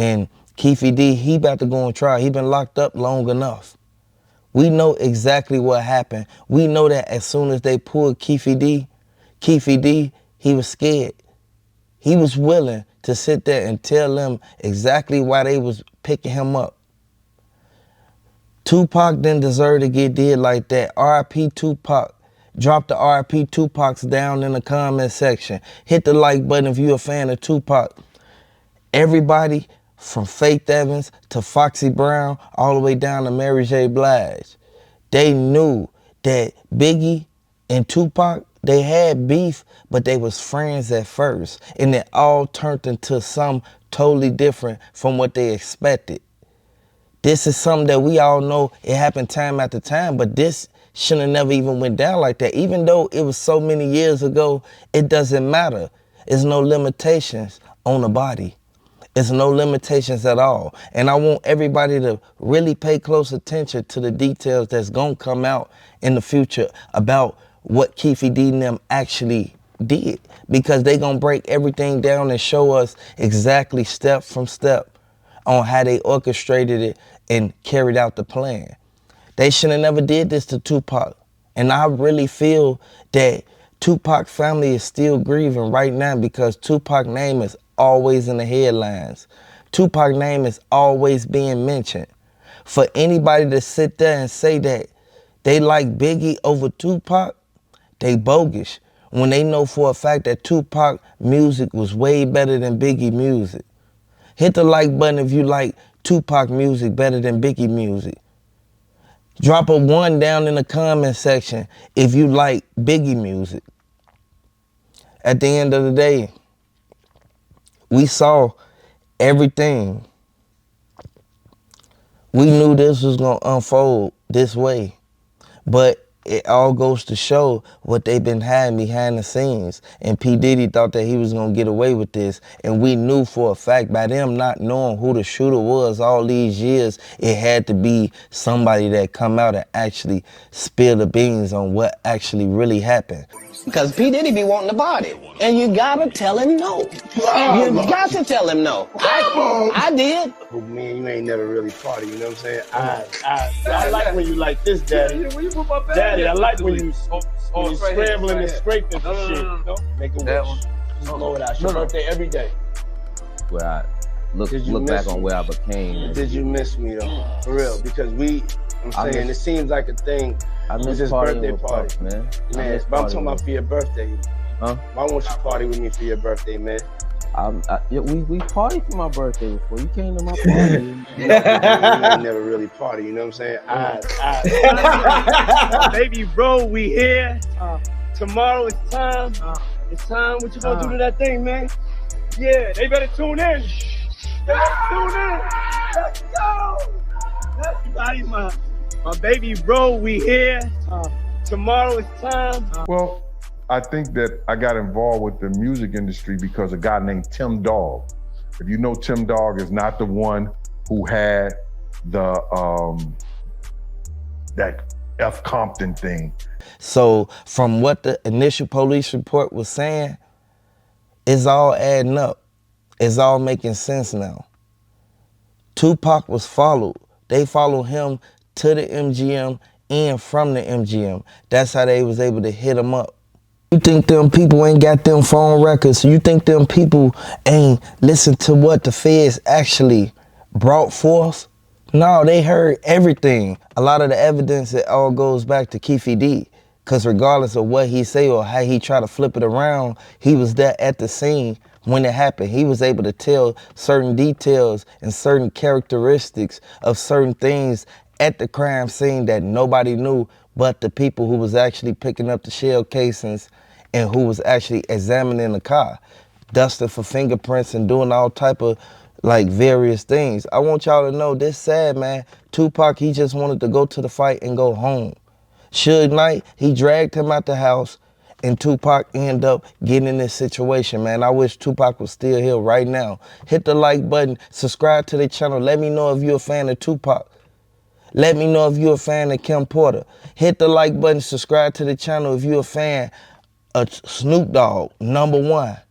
And Keefe D, he about to go on trial. He been locked up long enough. We know exactly what happened. We know that as soon as they pulled Keefe D, he was scared. He was willing to sit there and tell them exactly why they was picking him up. Tupac didn't deserve to get did like that. R.I.P. Tupac. Drop the R.I.P. Tupacs down in the comment section. Hit the like button if you're a fan of Tupac. Everybody from Faith Evans to Foxy Brown all the way down to Mary J. Blige, they knew that Biggie and Tupac, they had beef, but they was friends at first. And it all turned into something totally different from what they expected. This is something that we all know it happened time after time, but this shouldn't have never even went down like that. Even though it was so many years ago, it doesn't matter. There's no limitations on the body. There's no limitations at all. And I want everybody to really pay close attention to the details that's gonna come out in the future about what Keefe D and them actually did. Because they gonna break everything down and show us exactly step from step on how they orchestrated it and carried out the plan. They should have never did this to Tupac. And I really feel that Tupac family is still grieving right now because Tupac name is always in the headlines. Tupac name is always being mentioned. For anybody to sit there and say that they like Biggie over Tupac, they bogus. When they know for a fact that Tupac music was way better than Biggie music. Hit the like button if you like Tupac music better than Biggie music. Drop a 1 down in the comment section if you like Biggie music. At the end of the day, we saw everything. We knew this was going to unfold this way. But it all goes to show what they've been hiding behind the scenes. And P. Diddy thought that he was going to get away with this. And we knew for a fact, by them not knowing who the shooter was all these years, it had to be somebody that come out and actually spill the beans on what actually really happened. Because P. Diddy be wanting to party. And you gotta tell him no. You got to tell him no. I did. Oh, man, you ain't never really party, you know what I'm saying? I like when you like this, Daddy. Daddy, I like when you scrambling and scraping for shit. You know? Make a wish. Just blow it out. It's your birthday every day. Where I look back on where I became. Did you miss me, though? For real. Because I'm saying, it seems like a thing. I miss this birthday party, man. Man, but I'm talking about for your birthday. Huh? Why won't you party with me for your birthday, man? We partied for my birthday before. You came to my party. You ain't never really party, you know what I'm saying? Baby bro, we here. Tomorrow it's time. It's time. What you gonna do to that thing, man? Yeah, they better tune in. They better tune in. Let's go. Everybody, my baby bro, we here. Tomorrow is time. Well, I think that I got involved with the music industry because a guy named Tim Dogg. If you know, Tim Dogg is not the one who had the that F. Compton thing. So from what the initial police report was saying, it's all adding up. It's all making sense now. Tupac was followed. They followed him to the MGM and from the MGM. That's how they was able to hit him up. You think them people ain't got them phone records? You think them people ain't listen to what the feds actually brought forth? No, they heard everything. A lot of the evidence, it all goes back to Keefe D. Because regardless of what he say or how he try to flip it around, he was there at the scene when it happened. He was able to tell certain details and certain characteristics of certain things at the crime scene that nobody knew but the people who was actually picking up the shell casings and who was actually examining the car, dusting for fingerprints and doing all type of like various things. I want y'all to know this sad, man. Tupac, he just wanted to go to the fight and go home. Suge Knight, he dragged him out the house, and Tupac ended up getting in this situation, man. I wish Tupac was still here right now. Hit the like button, subscribe to the channel. Let me know if you're a fan of Tupac. Let me know if you're a fan of Kim Porter. Hit the like button, subscribe to the channel if you're a fan of Snoop Dogg, #1.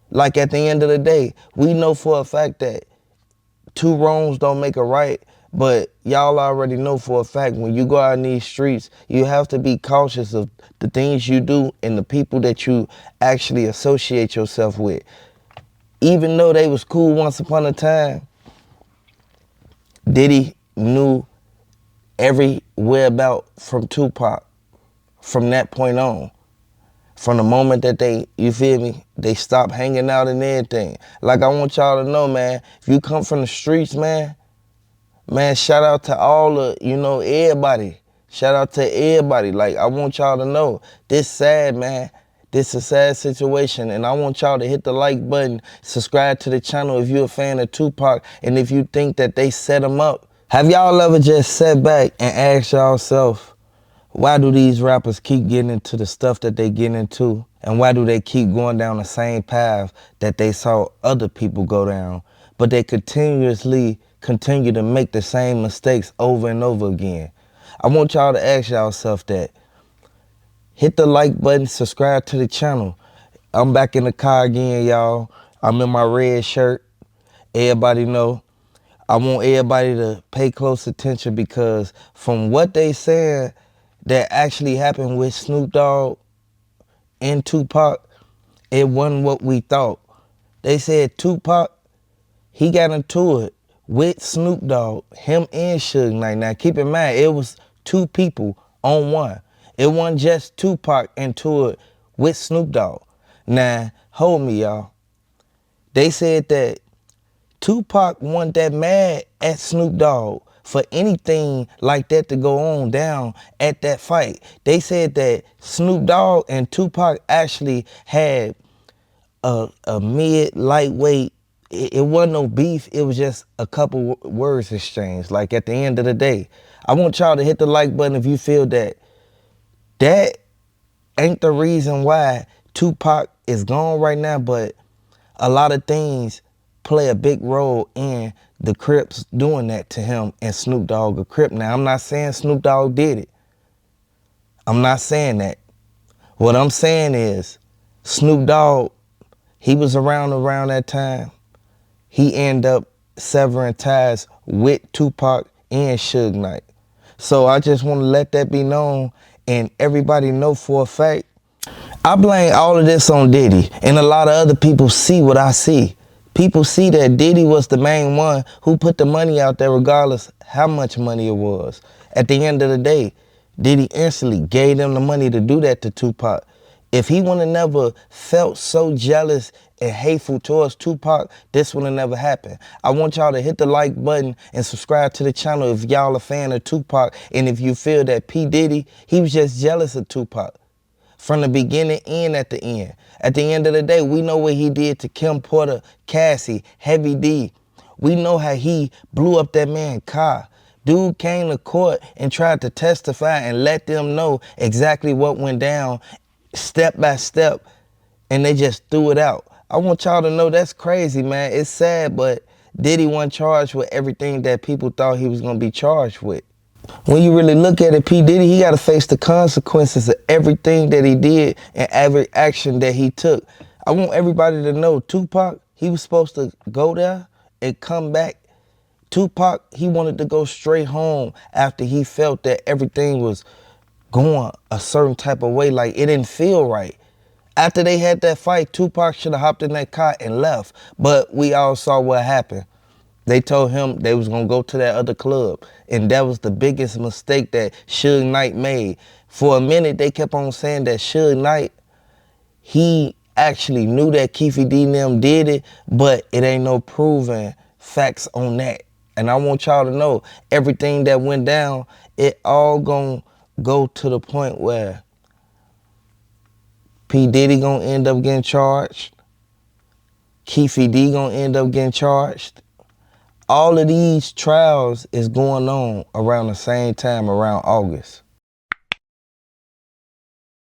Like at the end of the day, we know for a fact that two wrongs don't make a right, but y'all already know for a fact when you go out in these streets, you have to be cautious of the things you do and the people that you actually associate yourself with. Even though they was cool once upon a time, Diddy knew every whereabout from Tupac from that point on. From the moment that they, you feel me, they stopped hanging out and everything. Like, I want y'all to know, man, if you come from the streets, man, shout out to all the, everybody. Shout out to everybody. Like, I want y'all to know, this sad, man. This is a sad situation, and I want y'all to hit the like button, subscribe to the channel if you're a fan of Tupac, and if you think that they set him up. Have y'all ever just sat back and asked yourself, why do these rappers keep getting into the stuff that they get into? And why do they keep going down the same path that they saw other people go down? But they continuously continue to make the same mistakes over and over again. I want y'all to ask yourself that. Hit the like button, subscribe to the channel. I'm back in the car again, y'all. I'm in my red shirt. Everybody know. I want everybody to pay close attention because from what they said, that actually happened with Snoop Dogg and Tupac, it wasn't what we thought. They said Tupac, he got into it with Snoop Dogg, him and Suge Knight. Now keep in mind, it was two people on one. It wasn't just Tupac into it with Snoop Dogg. Now, hold me, y'all. They said that Tupac wasn't that mad at Snoop Dogg for anything like that to go on down at that fight. They said that Snoop Dogg and Tupac actually had a mid-lightweight, it wasn't no beef, it was just a couple words exchanged. Like at the end of the day, I want y'all to hit the like button if you feel that that ain't the reason why Tupac is gone right now, but a lot of things play a big role in the Crips doing that to him and Snoop Dogg a Crip. Now, I'm not saying Snoop Dogg did it. I'm not saying that. What I'm saying is Snoop Dogg, he was around that time. He ended up severing ties with Tupac and Suge Knight. So I just want to let that be known and everybody know for a fact. I blame all of this on Diddy, and a lot of other people see what I see. People see that Diddy was the main one who put the money out there regardless how much money it was. At the end of the day, Diddy instantly gave them the money to do that to Tupac. If he would have never felt so jealous and hateful towards Tupac, this would have never happened. I want y'all to hit the like button and subscribe to the channel if y'all a fan of Tupac, and if you feel that P. Diddy, he was just jealous of Tupac. From the beginning and at the end. At the end of the day, we know what he did to Kim Porter, Cassie, Heavy D. We know how he blew up that man's car. Dude came to court and tried to testify and let them know exactly what went down step by step, and they just threw it out. I want y'all to know that's crazy, man. It's sad, but Diddy wasn't charged with everything that people thought he was going to be charged with. When you really look at it, P. Diddy, he got to face the consequences of everything that he did and every action that he took. I want everybody to know Tupac, he was supposed to go there and come back. Tupac, he wanted to go straight home after he felt that everything was going a certain type of way, like it didn't feel right. After they had that fight, Tupac should have hopped in that car and left, but we all saw what happened. They told him they was going to go to that other club. And that was the biggest mistake that Suge Knight made. For a minute, they kept on saying that Suge Knight, he actually knew that Keefe D and them did it, but it ain't no proven facts on that. And I want y'all to know, everything that went down, it all going to go to the point where P. Diddy going to end up getting charged. Keefe D going to end up getting charged. All of these trials is going on around the same time, around August.